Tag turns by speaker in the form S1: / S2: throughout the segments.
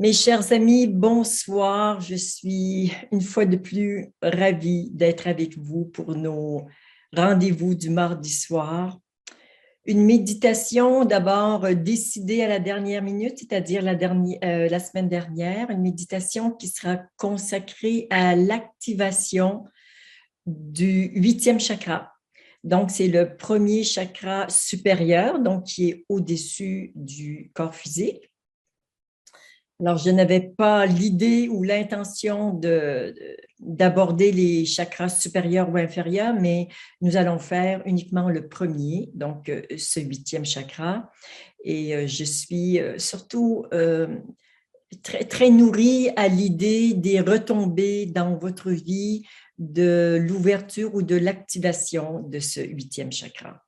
S1: Mes chers amis, bonsoir. Je suis une fois de plus ravie d'être avec vous pour nos rendez-vous du mardi soir. Une méditation d'abord décidée à la dernière minute, c'est-à-dire la semaine dernière, une méditation qui sera consacrée à l'activation du huitième chakra. Donc, c'est le premier chakra supérieur, donc qui est au-dessus du corps physique. Alors, je n'avais pas l'idée ou l'intention d'aborder les chakras supérieurs ou inférieurs, mais nous allons faire uniquement le premier, donc ce huitième chakra. Et je suis surtout très, très nourrie à l'idée des retombées dans votre vie de l'ouverture ou de l'activation de ce huitième chakra.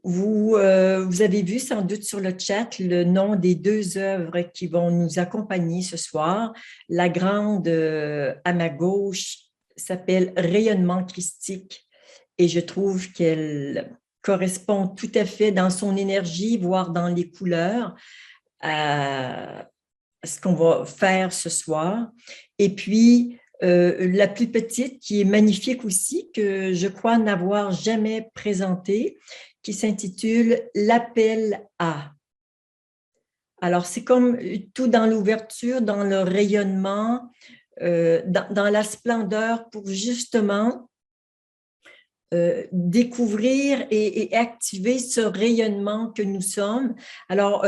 S1: Vous avez vu sans doute sur le chat le nom des deux œuvres qui vont nous accompagner ce soir. La grande à ma gauche s'appelle Rayonnement christique et je trouve qu'elle correspond tout à fait dans son énergie, voire dans les couleurs, à ce qu'on va faire ce soir. Et puis, la plus petite, qui est magnifique aussi, que je crois n'avoir jamais présentée, qui s'intitule L'appel à. Alors, c'est comme tout dans l'ouverture, dans le rayonnement, dans la splendeur pour justement découvrir et activer ce rayonnement que nous sommes. Alors,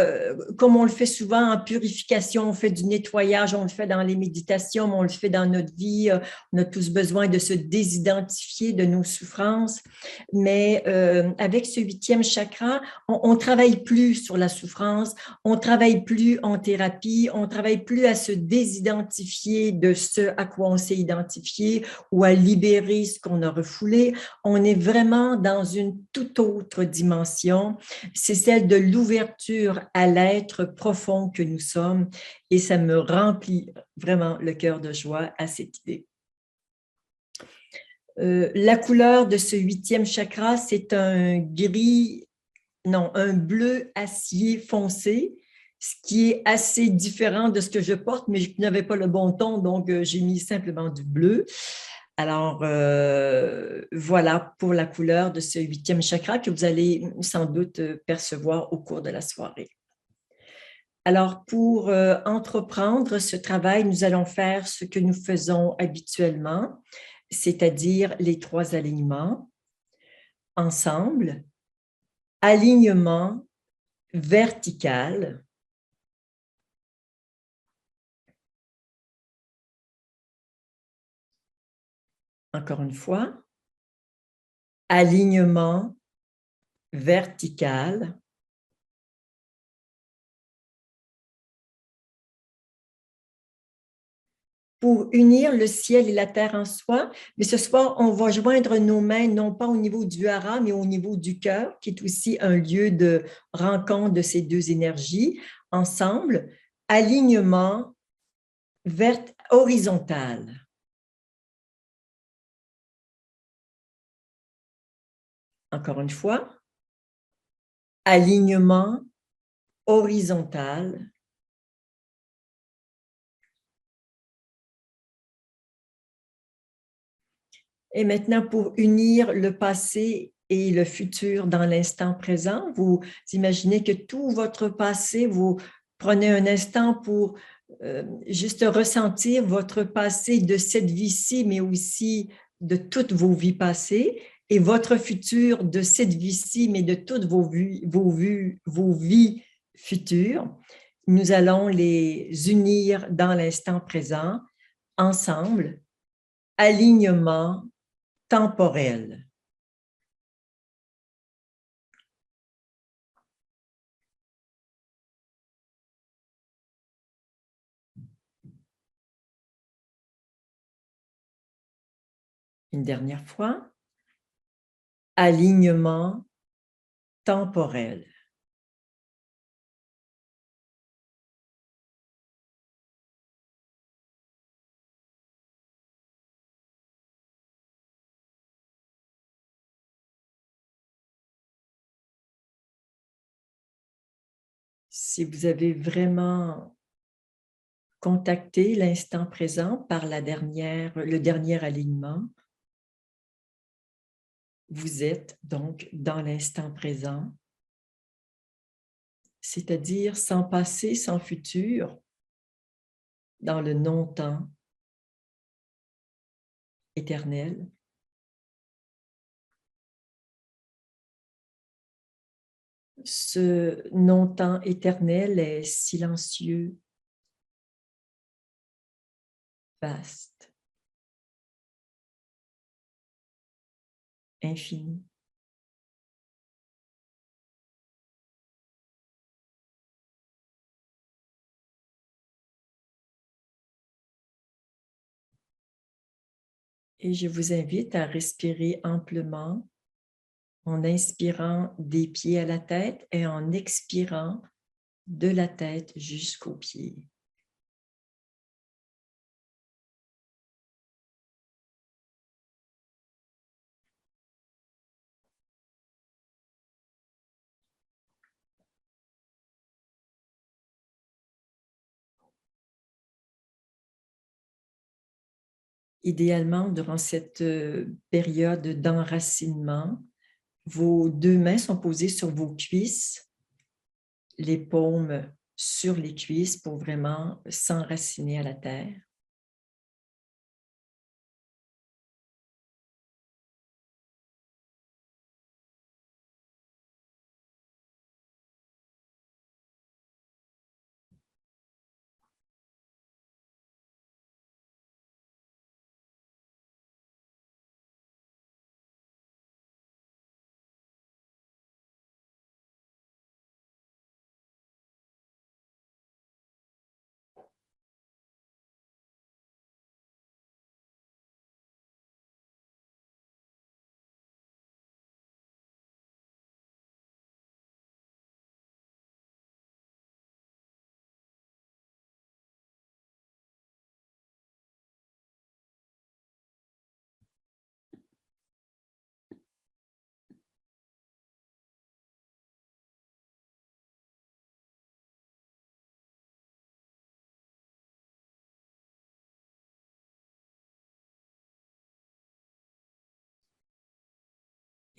S1: comme on le fait souvent en purification, on fait du nettoyage, on le fait dans les méditations, on le fait dans notre vie, on a tous besoin de se désidentifier de nos souffrances, mais avec ce huitième chakra, on ne travaille plus sur la souffrance, on ne travaille plus en thérapie, on ne travaille plus à se désidentifier de ce à quoi on s'est identifié ou à libérer ce qu'on a refoulé. On est vraiment dans une toute autre dimension. C'est celle de l'ouverture à l'être profond que nous sommes et ça me remplit vraiment le cœur de joie à cette idée. La couleur de ce huitième chakra, c'est un bleu acier foncé, ce qui est assez différent de ce que je porte, mais je n'avais pas le bon ton, donc j'ai mis simplement du bleu. Alors, voilà pour la couleur de ce huitième chakra que vous allez sans doute percevoir au cours de la soirée. Alors, pour entreprendre ce travail, nous allons faire ce que nous faisons habituellement, c'est-à-dire les trois alignements ensemble, alignement vertical, encore une fois, alignement vertical, pour unir le ciel et la terre en soi. Mais ce soir, on va joindre nos mains, non pas au niveau du hara, mais au niveau du cœur, qui est aussi un lieu de rencontre de ces deux énergies ensemble. Alignement horizontal. Encore une fois, alignement horizontal. Et maintenant, pour unir le passé et le futur dans l'instant présent, vous imaginez que tout votre passé, vous prenez un instant pour juste ressentir votre passé de cette vie-ci, mais aussi de toutes vos vies passées, et votre futur de cette vie-ci, mais de toutes vos vies futures. Nous allons les unir dans l'instant présent, ensemble, alignement temporel. Une dernière fois, alignement temporel. Si vous avez vraiment contacté l'instant présent par le dernier alignement, vous êtes donc dans l'instant présent, c'est-à-dire sans passé, sans futur, dans le non-temps éternel. Ce non-temps éternel est silencieux, vaste, infini. Et je vous invite à respirer amplement en inspirant des pieds à la tête et en expirant de la tête jusqu'aux pieds. Idéalement, durant cette période d'enracinement, vos deux mains sont posées sur vos cuisses, les paumes sur les cuisses pour vraiment s'enraciner à la terre.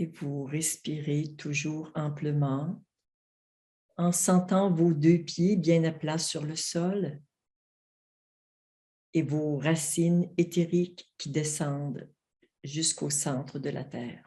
S1: Et vous respirez toujours amplement en sentant vos deux pieds bien à plat sur le sol et vos racines éthériques qui descendent jusqu'au centre de la terre.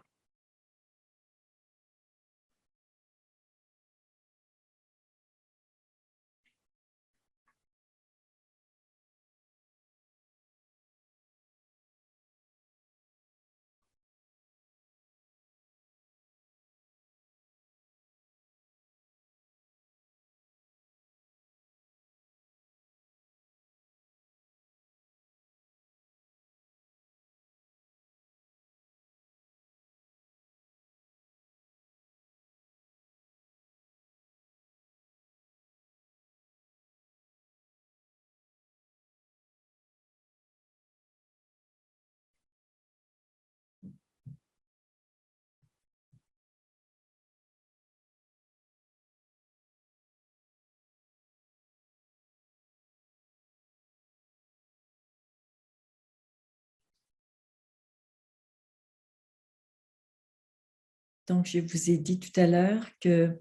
S1: Donc, je vous ai dit tout à l'heure que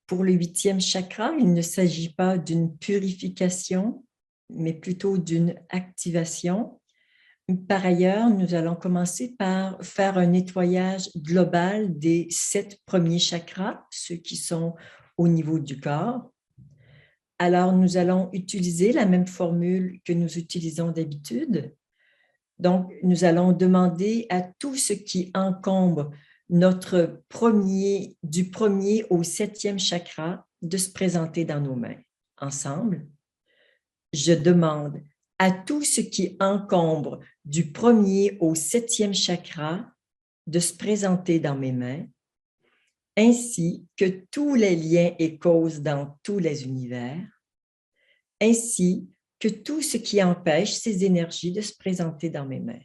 S1: pour le 8e chakra, il ne s'agit pas d'une purification, mais plutôt d'une activation. Par ailleurs, nous allons commencer par faire un nettoyage global des 7 premiers chakras, ceux qui sont au niveau du corps. Alors, nous allons utiliser la même formule que nous utilisons d'habitude. Donc, nous allons demander à tout ce qui encombre du premier au 7e chakra de se présenter dans nos mains. Ensemble, je demande à tout ce qui encombre du premier au 7e chakra de se présenter dans mes mains, ainsi que tous les liens et causes dans tous les univers, ainsi que tout ce qui empêche ces énergies de se présenter dans mes mains.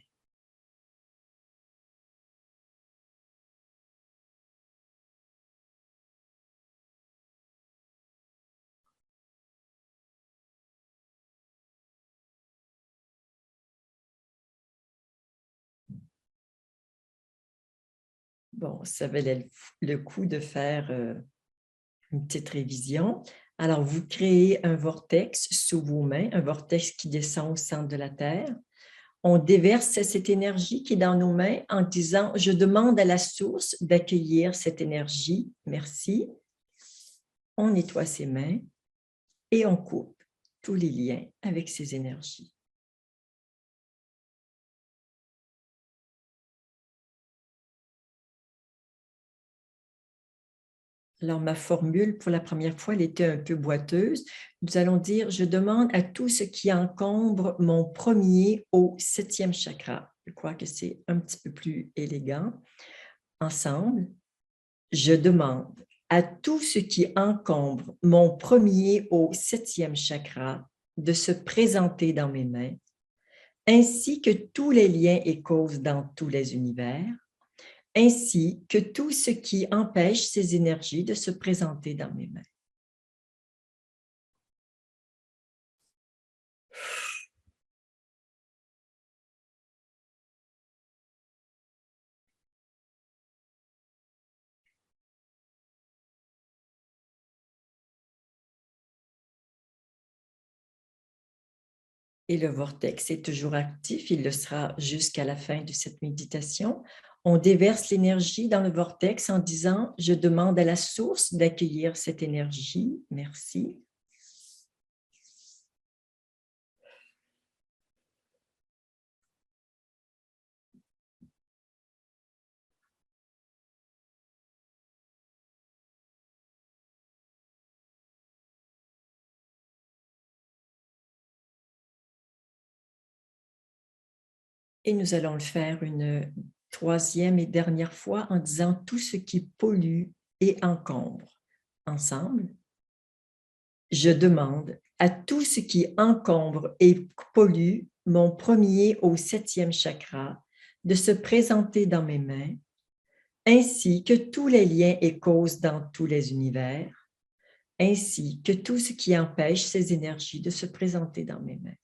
S1: Bon, ça valait le coup de faire une petite révision. Alors, vous créez un vortex sous vos mains, un vortex qui descend au centre de la Terre. On déverse cette énergie qui est dans nos mains en disant « Je demande à la source d'accueillir cette énergie. Merci. » On nettoie ses mains et on coupe tous les liens avec ces énergies. Alors, ma formule, pour la première fois, elle était un peu boiteuse. Nous allons dire « Je demande à tout ce qui encombre mon premier au 7e chakra. » Je crois que c'est un petit peu plus élégant. Ensemble, je demande à tout ce qui encombre mon premier au 7e chakra de se présenter dans mes mains, ainsi que tous les liens et causes dans tous les univers, ainsi que tout ce qui empêche ces énergies de se présenter dans mes mains. Et le vortex est toujours actif, il le sera jusqu'à la fin de cette méditation. On déverse l'énergie dans le vortex en disant « Je demande à la source d'accueillir cette énergie. Merci. » Et nous allons le faire une troisième et dernière fois en disant tout ce qui pollue et encombre. Ensemble, je demande à tout ce qui encombre et pollue mon premier au 7e chakra de se présenter dans mes mains, ainsi que tous les liens et causes dans tous les univers, ainsi que tout ce qui empêche ces énergies de se présenter dans mes mains.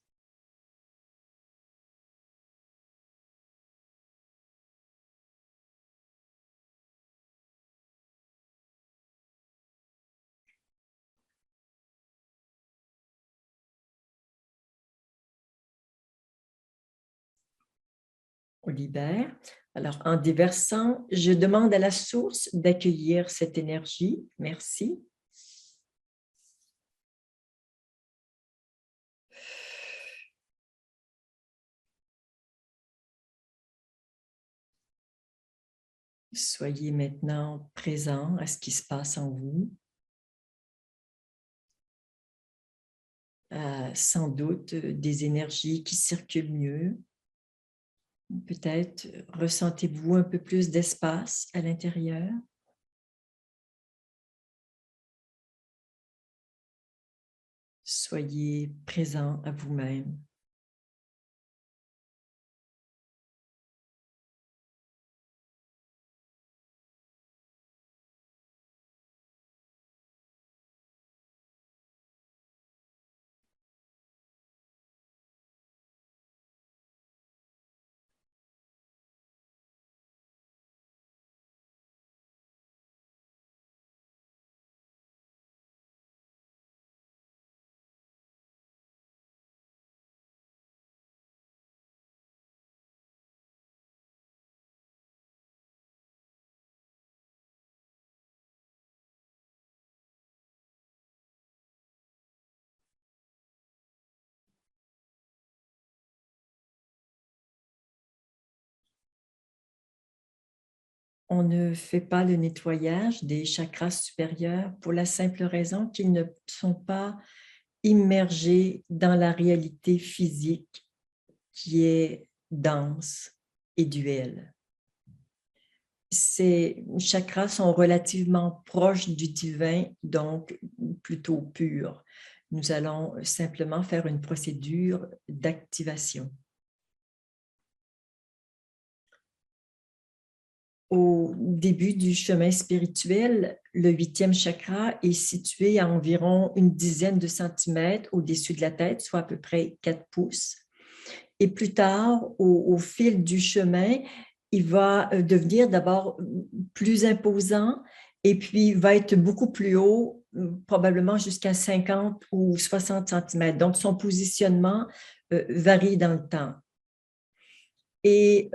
S1: On libère. Alors, en déversant, je demande à la source d'accueillir cette énergie. Merci. Soyez maintenant présent à ce qui se passe en vous. Sans doute des énergies qui circulent mieux. Peut-être ressentez-vous un peu plus d'espace à l'intérieur. Soyez présent à vous-même. On ne fait pas le nettoyage des chakras supérieurs pour la simple raison qu'ils ne sont pas immergés dans la réalité physique qui est dense et duelle. Ces chakras sont relativement proches du divin, donc plutôt purs. Nous allons simplement faire une procédure d'activation. Au début du chemin spirituel, le 8e chakra est situé à environ une dizaine de centimètres au-dessus de la tête, soit à peu près 4 pouces. Et plus tard, au fil du chemin, il va devenir d'abord plus imposant et puis va être beaucoup plus haut, probablement jusqu'à 50 ou 60 cm. Donc, son positionnement varie dans le temps. Et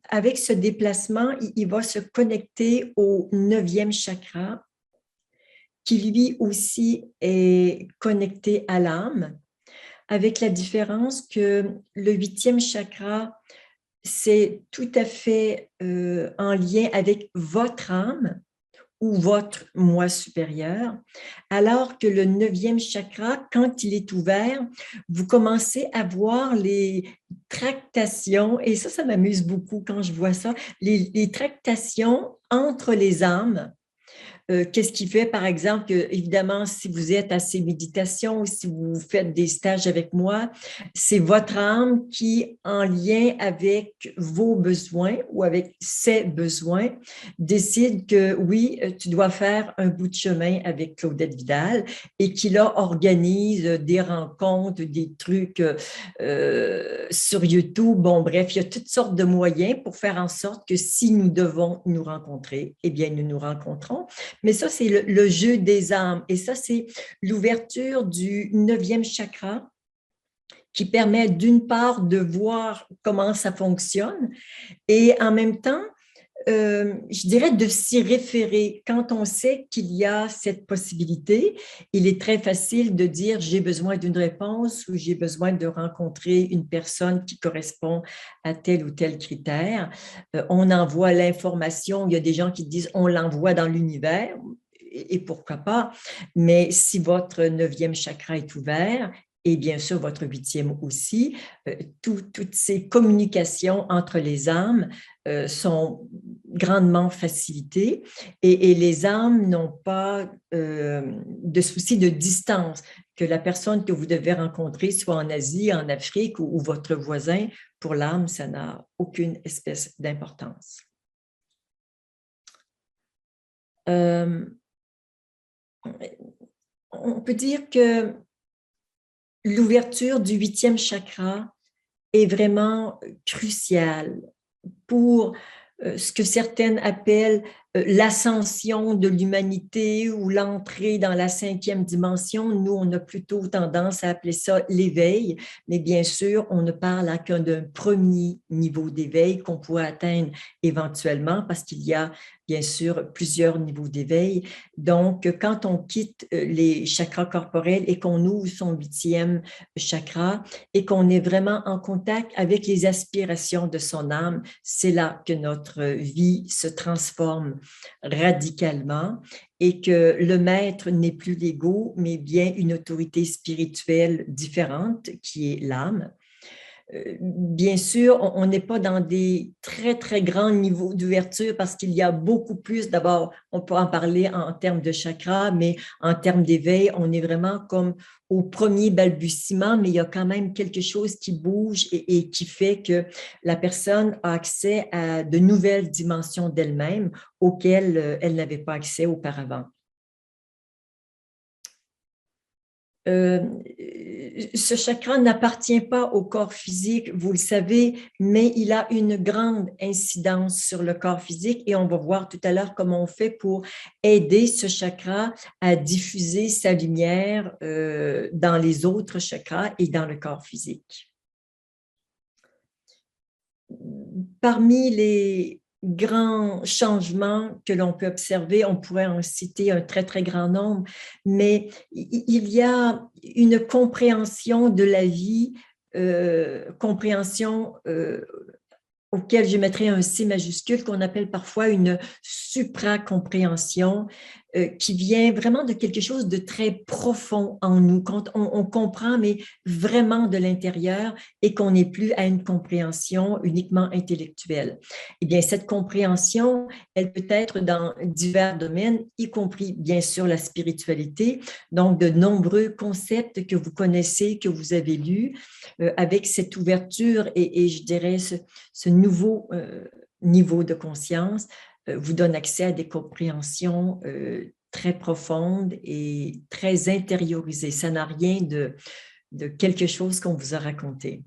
S1: avec ce déplacement, il va se connecter au 9e chakra, qui lui aussi est connecté à l'âme, avec la différence que le 8e chakra, c'est tout à fait en lien avec votre âme ou votre moi supérieur, alors que le 9e chakra, quand il est ouvert, vous commencez à voir les tractations, et ça m'amuse beaucoup quand je vois ça, les tractations entre les âmes. Qu'est-ce qui fait, par exemple, que, évidemment, si vous êtes à ces méditations ou si vous faites des stages avec moi, c'est votre âme qui, en lien avec vos besoins ou avec ses besoins, décide que oui, tu dois faire un bout de chemin avec Claudette Vidal et qui là organise des rencontres, des trucs sur YouTube. Bon, bref, il y a toutes sortes de moyens pour faire en sorte que si nous devons nous rencontrer, eh bien, nous nous rencontrons. Mais ça, c'est le jeu des âmes. Et ça, c'est l'ouverture du 9e chakra qui permet d'une part de voir comment ça fonctionne et en même temps, je dirais de s'y référer. Quand on sait qu'il y a cette possibilité, il est très facile de dire j'ai besoin d'une réponse ou j'ai besoin de rencontrer une personne qui correspond à tel ou tel critère. On envoie l'information, il y a des gens qui disent on l'envoie dans l'univers. Et pourquoi pas, mais si votre 9e chakra est ouvert, et bien sûr votre 8e aussi, toutes ces communications entre les âmes sont grandement facilitées et les âmes n'ont pas de souci de distance, que la personne que vous devez rencontrer soit en Asie, en Afrique ou votre voisin, pour l'âme, ça n'a aucune espèce d'importance. On peut dire que l'ouverture du 8e chakra est vraiment cruciale pour ce que certaines appellent l'ascension de l'humanité ou l'entrée dans la 5e dimension. Nous, on a plutôt tendance à appeler ça l'éveil, mais bien sûr, on ne parle qu'un d'un premier niveau d'éveil qu'on pourrait atteindre éventuellement parce qu'il y a bien sûr plusieurs niveaux d'éveil. Donc, quand on quitte les chakras corporels et qu'on ouvre son 8e chakra et qu'on est vraiment en contact avec les aspirations de son âme, c'est là que notre vie se transforme radicalement et que le maître n'est plus l'ego, mais bien une autorité spirituelle différente qui est l'âme. Bien sûr, on n'est pas dans des très, très grands niveaux d'ouverture parce qu'il y a beaucoup plus. D'abord, on peut en parler en termes de chakra, mais en termes d'éveil, on est vraiment comme au premier balbutiement, mais il y a quand même quelque chose qui bouge et qui fait que la personne a accès à de nouvelles dimensions d'elle-même auxquelles elle n'avait pas accès auparavant. Ce chakra n'appartient pas au corps physique, vous le savez, mais il a une grande incidence sur le corps physique et on va voir tout à l'heure comment on fait pour aider ce chakra à diffuser sa lumière dans les autres chakras et dans le corps physique. Parmi les grands changements que l'on peut observer, on pourrait en citer un très, très grand nombre, mais il y a une compréhension de la vie, compréhension auquel je mettrais un C majuscule, qu'on appelle parfois une supracompréhension, qui vient vraiment de quelque chose de très profond en nous, quand on comprend, mais vraiment de l'intérieur et qu'on n'est plus à une compréhension uniquement intellectuelle. Eh bien, cette compréhension, elle peut être dans divers domaines, y compris bien sûr la spiritualité, donc de nombreux concepts que vous connaissez, que vous avez lus, avec cette ouverture et je dirais ce nouveau niveau de conscience vous donne accès à des compréhensions très profondes et très intériorisées. Ça n'a rien de quelque chose qu'on vous a raconté.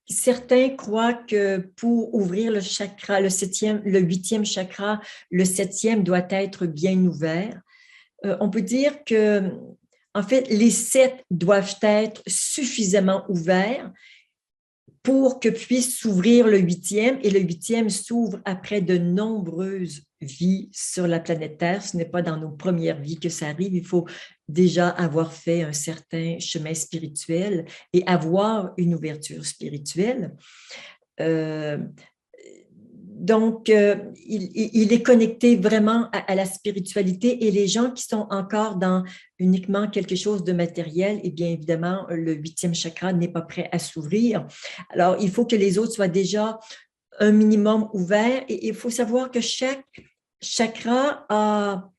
S1: certains croient que pour ouvrir le chakra, le huitième chakra, le septième doit être bien ouvert. On peut dire que, en fait, les 7 doivent être suffisamment ouverts pour que puisse s'ouvrir le huitième, et le huitième s'ouvre après de nombreuses vies sur la planète Terre. Ce n'est pas dans nos premières vies que ça arrive, il faut déjà avoir fait un certain chemin spirituel et avoir une ouverture spirituelle. Donc, il est connecté vraiment à la spiritualité, et les gens qui sont encore dans uniquement quelque chose de matériel, et bien évidemment, le huitième chakra n'est pas prêt à s'ouvrir. Alors, il faut que les autres soient déjà un minimum ouverts, et il faut savoir que chaque chakra a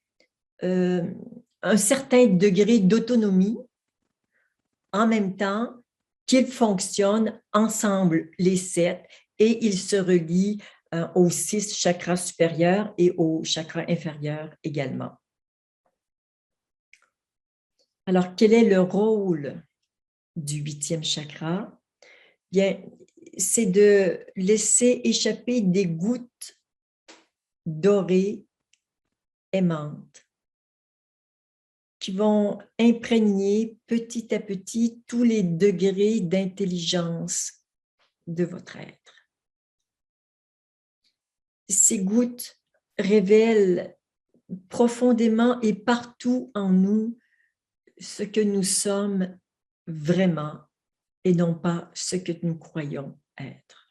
S1: un certain degré d'autonomie en même temps qu'ils fonctionnent ensemble, les 7, et ils se relient aux 6 chakras supérieurs et aux chakras inférieurs également. Alors, quel est le rôle du huitième chakra? Bien, c'est de laisser échapper des gouttes dorées aimantes qui vont imprégner petit à petit tous les degrés d'intelligence de votre être. Ces gouttes révèlent profondément et partout en nous ce que nous sommes vraiment et non pas ce que nous croyons être.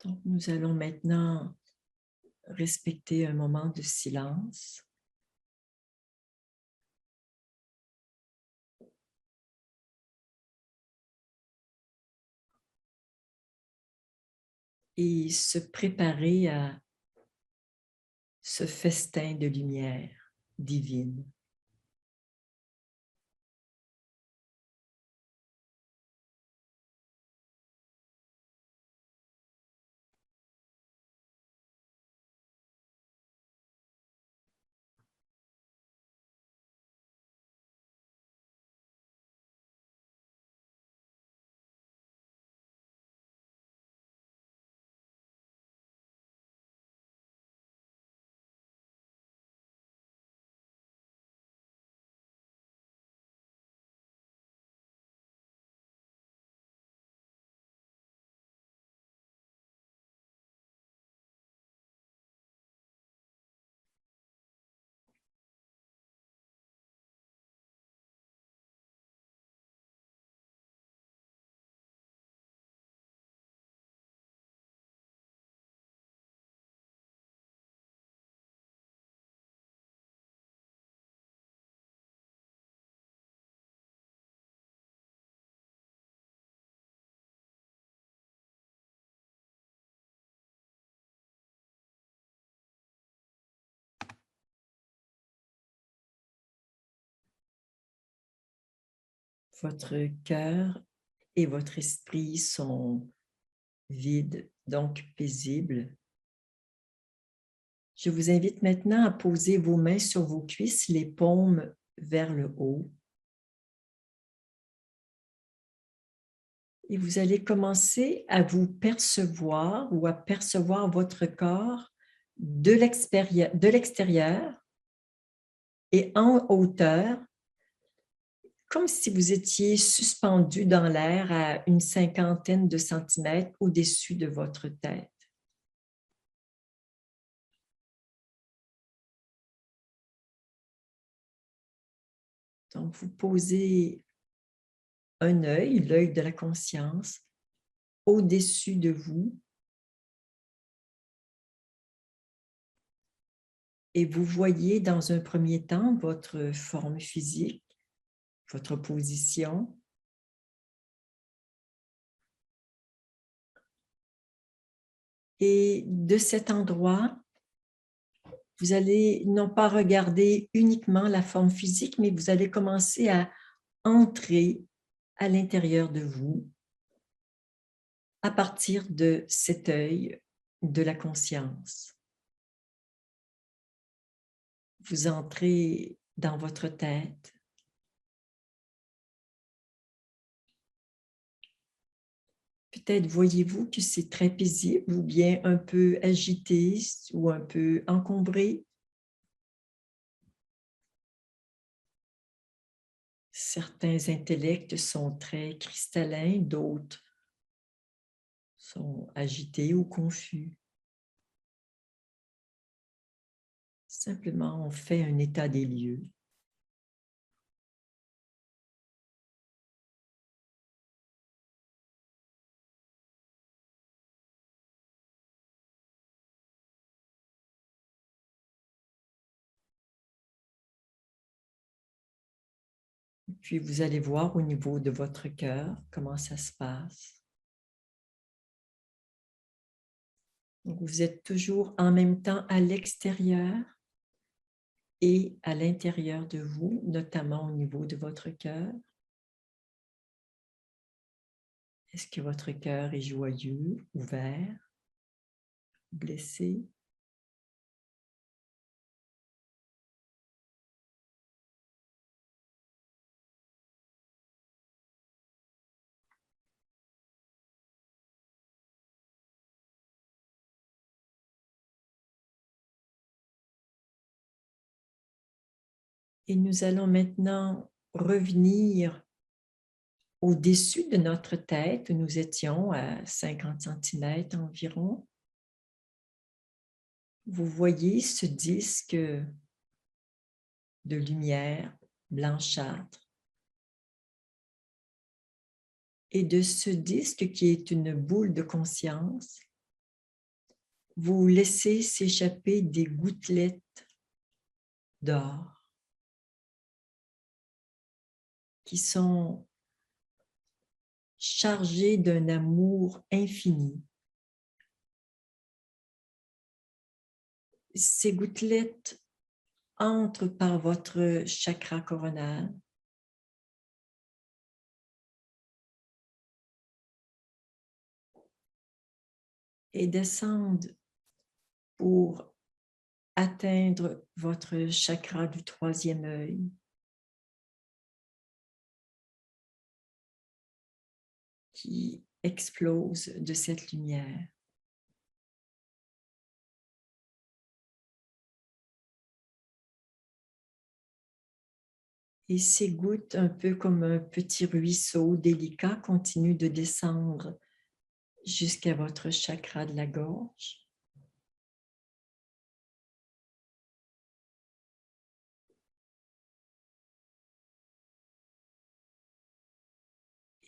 S1: Donc, nous allons maintenant respecter un moment de silence. Et se préparer à ce festin de lumière divine. Votre cœur et votre esprit sont vides, donc paisibles. Je vous invite maintenant à poser vos mains sur vos cuisses, les paumes vers le haut. Et vous allez commencer à vous percevoir ou à percevoir votre corps de l'extérieur et en hauteur, comme si vous étiez suspendu dans l'air à une cinquantaine de centimètres au-dessus de votre tête. Donc, vous posez un œil, l'œil de la conscience, au-dessus de vous, et vous voyez dans un premier temps votre forme physique, votre position. Et de cet endroit, vous allez non pas regarder uniquement la forme physique, mais vous allez commencer à entrer à l'intérieur de vous à partir de cet œil de la conscience. Vous entrez dans votre tête. Peut-être voyez-vous que c'est très paisible ou bien un peu agité ou un peu encombré. Certains intellects sont très cristallins, d'autres sont agités ou confus. Simplement, on fait un état des lieux. Puis vous allez voir au niveau de votre cœur comment ça se passe. Donc, vous êtes toujours en même temps à l'extérieur et à l'intérieur de vous, notamment au niveau de votre cœur. Est-ce que votre cœur est joyeux, ouvert, blessé? Et nous allons maintenant revenir au-dessus de notre tête. Nous étions à 50 cm environ. Vous voyez ce disque de lumière blanchâtre. Et de ce disque qui est une boule de conscience, vous laissez s'échapper des gouttelettes d'or qui sont chargées d'un amour infini. Ces gouttelettes entrent par votre chakra coronal et descendent pour atteindre votre chakra du troisième œil. Qui explose de cette lumière. Et ces gouttes, un peu comme un petit ruisseau délicat, continuent de descendre jusqu'à votre chakra de la gorge.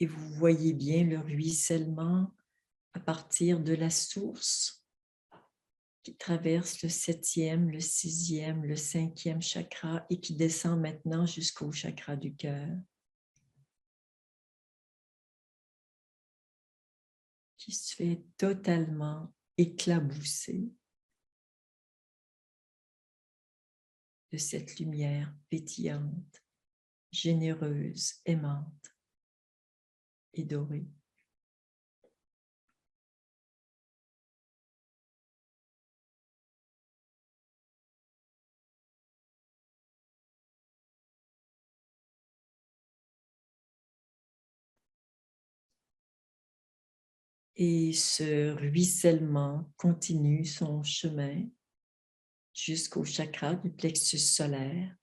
S1: Et vous voyez bien le ruissellement à partir de la source qui traverse le 7e, le 6e, le 5e chakra et qui descend maintenant jusqu'au chakra du cœur. Qui se fait totalement éclabousser de cette lumière pétillante, généreuse, aimante et dorée. Et ce ruissellement continue son chemin jusqu'au chakra du plexus solaire.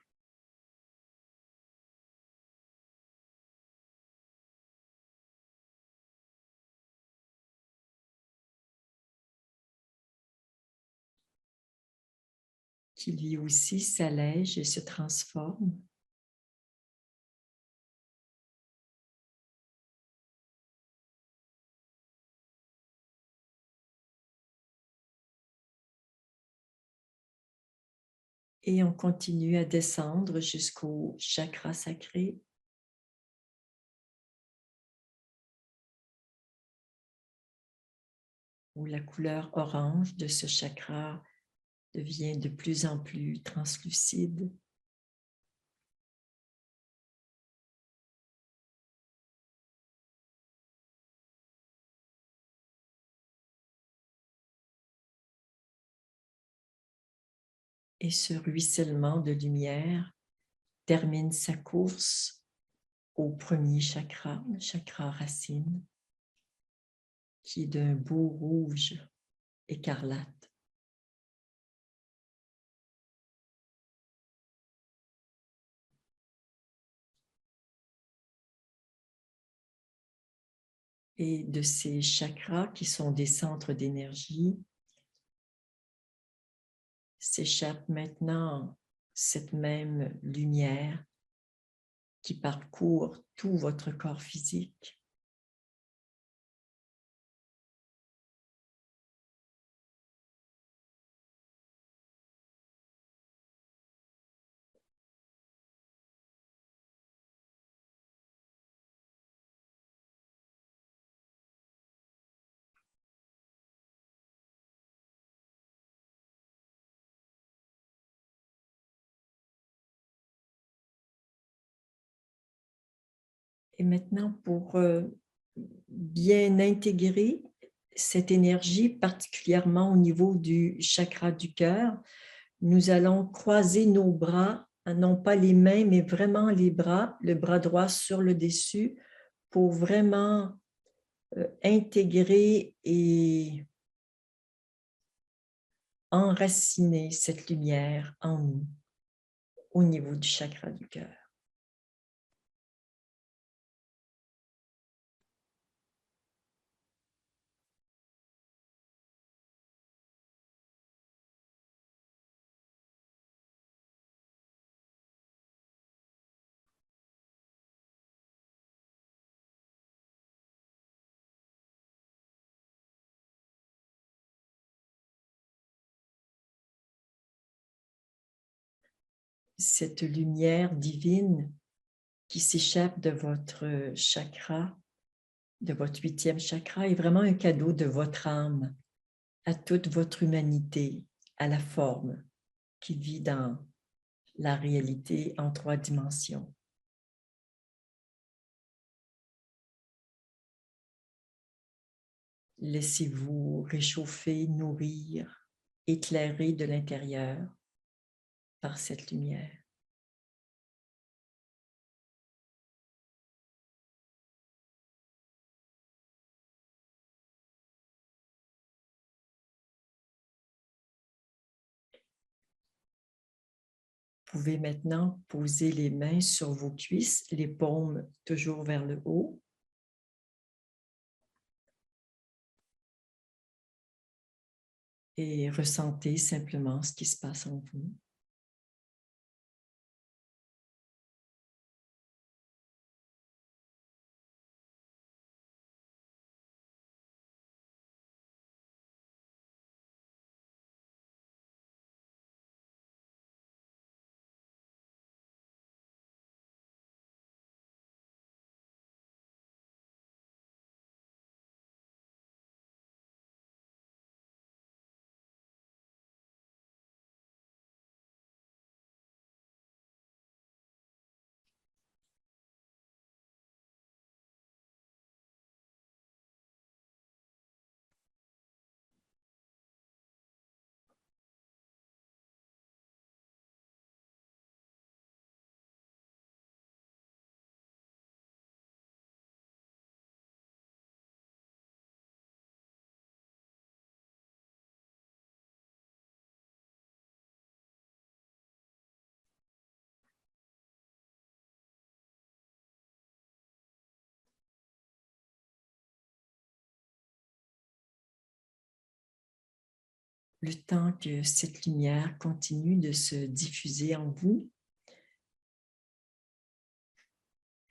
S1: Qui lui aussi s'allège et se transforme. Et on continue à descendre jusqu'au chakra sacré. Où la couleur orange de ce chakra devient de plus en plus translucide. Et ce ruissellement de lumière termine sa course au premier chakra, le chakra racine, qui est d'un beau rouge écarlate. Et de ces chakras qui sont des centres d'énergie, s'échappe maintenant cette même lumière qui parcourt tout votre corps physique. Et maintenant, pour bien intégrer cette énergie, particulièrement au niveau du chakra du cœur, nous allons croiser nos bras, non pas les mains, mais vraiment les bras, le bras droit sur le dessus, pour vraiment intégrer et enraciner cette lumière en nous, au niveau du chakra du cœur. Cette lumière divine qui s'échappe de votre chakra, de votre 8e chakra, est vraiment un cadeau de votre âme à toute votre humanité, à la forme qui vit dans la réalité en 3 dimensions. Laissez-vous réchauffer, nourrir, éclairer de l'intérieur par cette lumière. Vous pouvez maintenant poser les mains sur vos cuisses, les paumes toujours vers le haut. Et ressentez simplement ce qui se passe en vous. Le temps que cette lumière continue de se diffuser en vous,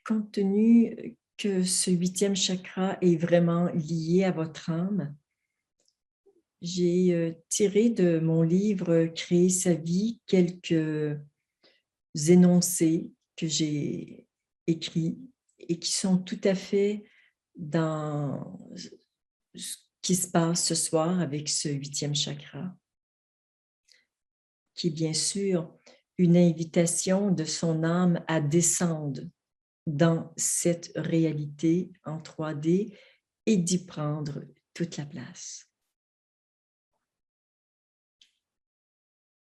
S1: compte tenu que ce 8e chakra est vraiment lié à votre âme, j'ai tiré de mon livre « Créer sa vie » quelques énoncés que j'ai écrits et qui sont tout à fait dans ce qui se passe ce soir avec ce 8e chakra, qui est bien sûr une invitation de son âme à descendre dans cette réalité en 3D et d'y prendre toute la place.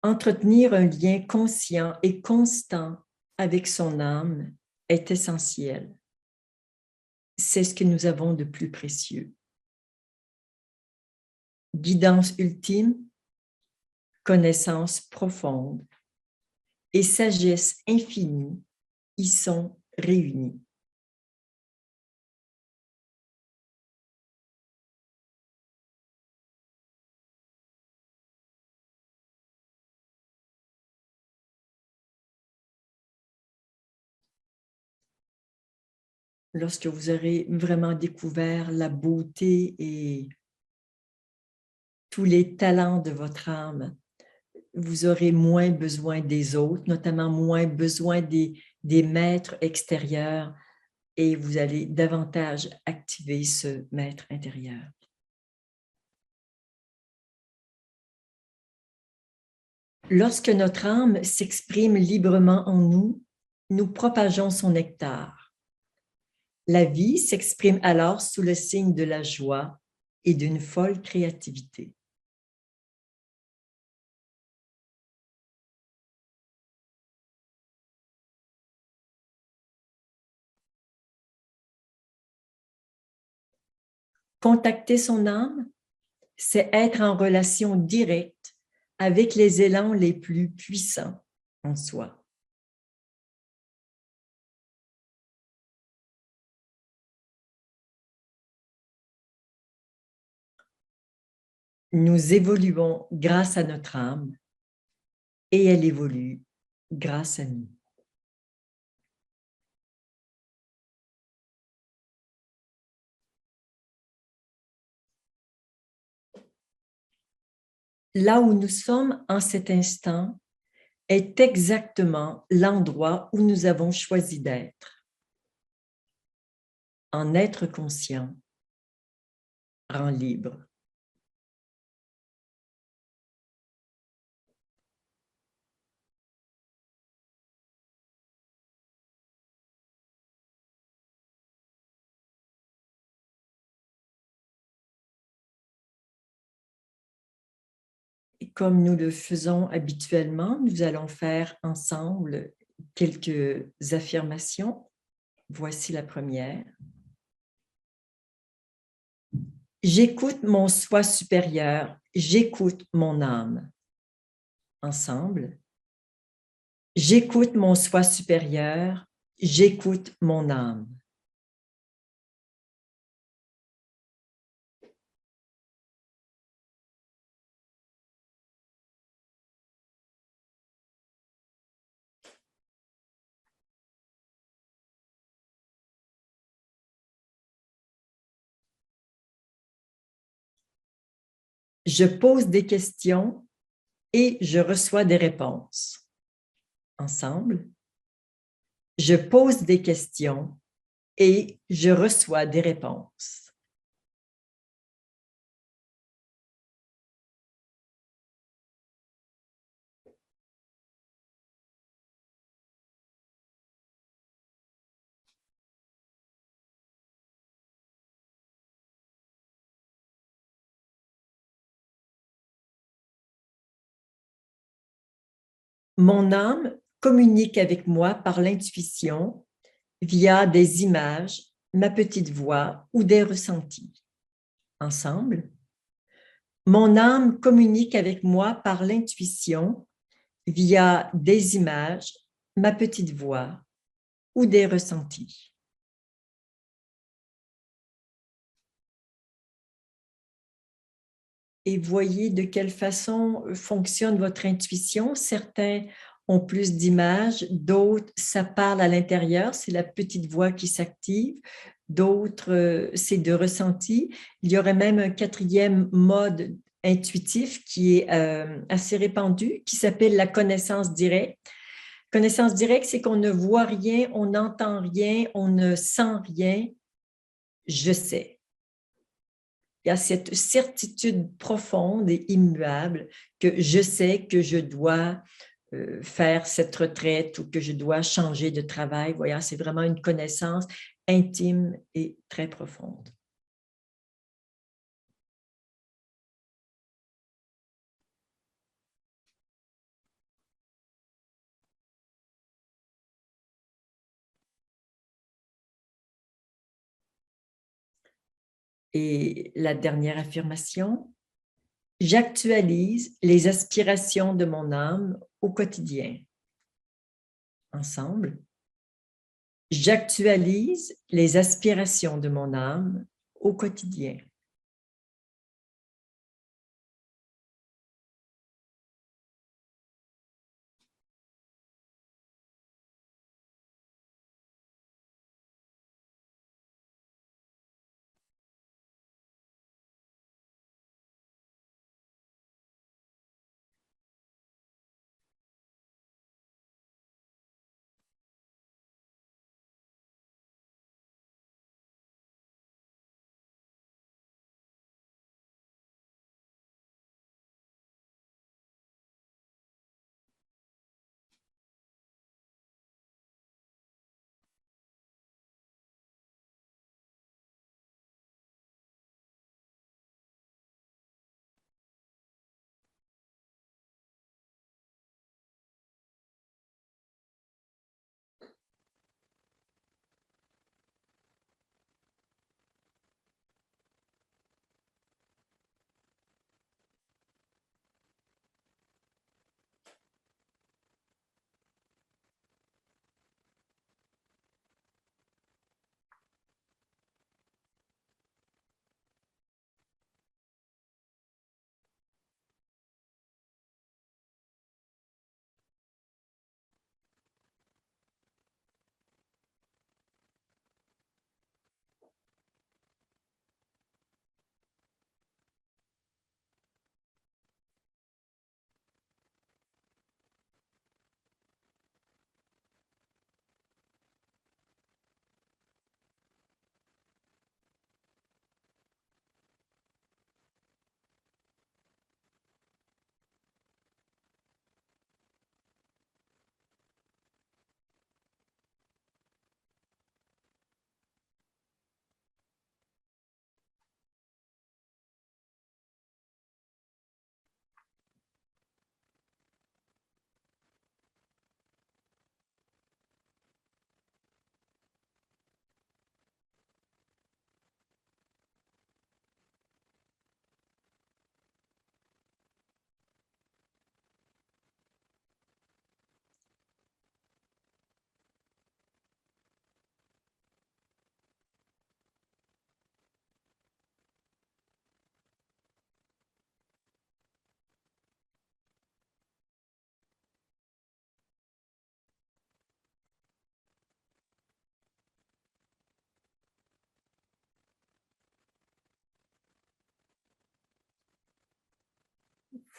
S1: Entretenir un lien conscient et constant avec son âme est essentiel. C'est ce que nous avons de plus précieux. Guidance ultime, connaissance profonde et sagesse infinie y sont réunies. Lorsque vous aurez vraiment découvert la beauté et tous les talents de votre âme, vous aurez moins besoin des autres, notamment moins besoin des maîtres extérieurs, et vous allez davantage activer ce maître intérieur. Lorsque notre âme s'exprime librement en nous, nous propageons son nectar. La vie s'exprime alors sous le signe de la joie et d'une folle créativité. Contacter son âme, c'est être en relation directe avec les élans les plus puissants en soi. Nous évoluons grâce à notre âme et elle évolue grâce à nous. Là où nous sommes en cet instant est exactement l'endroit où nous avons choisi d'être. En être conscient rend libre. Et comme nous le faisons habituellement, nous allons faire ensemble quelques affirmations. Voici la première. J'écoute mon soi supérieur, j'écoute mon âme. Ensemble. J'écoute mon soi supérieur, j'écoute mon âme. Je pose des questions et je reçois des réponses. Ensemble. Je pose des questions et je reçois des réponses. Mon âme communique avec moi par l'intuition via des images, ma petite voix ou des ressentis. Ensemble. Mon âme communique avec moi par l'intuition via des images, ma petite voix ou des ressentis. Et voyez de quelle façon fonctionne votre intuition. Certains ont plus d'images, d'autres, ça parle à l'intérieur, c'est la petite voix qui s'active, d'autres, c'est de ressenti. Il y aurait même un quatrième mode intuitif qui est assez répandu, qui s'appelle la connaissance directe. Connaissance directe, c'est qu'on ne voit rien, on n'entend rien, on ne sent rien. Je sais. Il y a cette certitude profonde et immuable que je sais que je dois faire cette retraite ou que je dois changer de travail. Voilà, c'est vraiment une connaissance intime et très profonde. Et la dernière affirmation, j'actualise les aspirations de mon âme au quotidien. Ensemble, j'actualise les aspirations de mon âme au quotidien.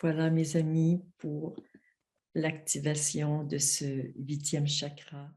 S1: Voilà, mes amis, pour l'activation de ce 8e chakra.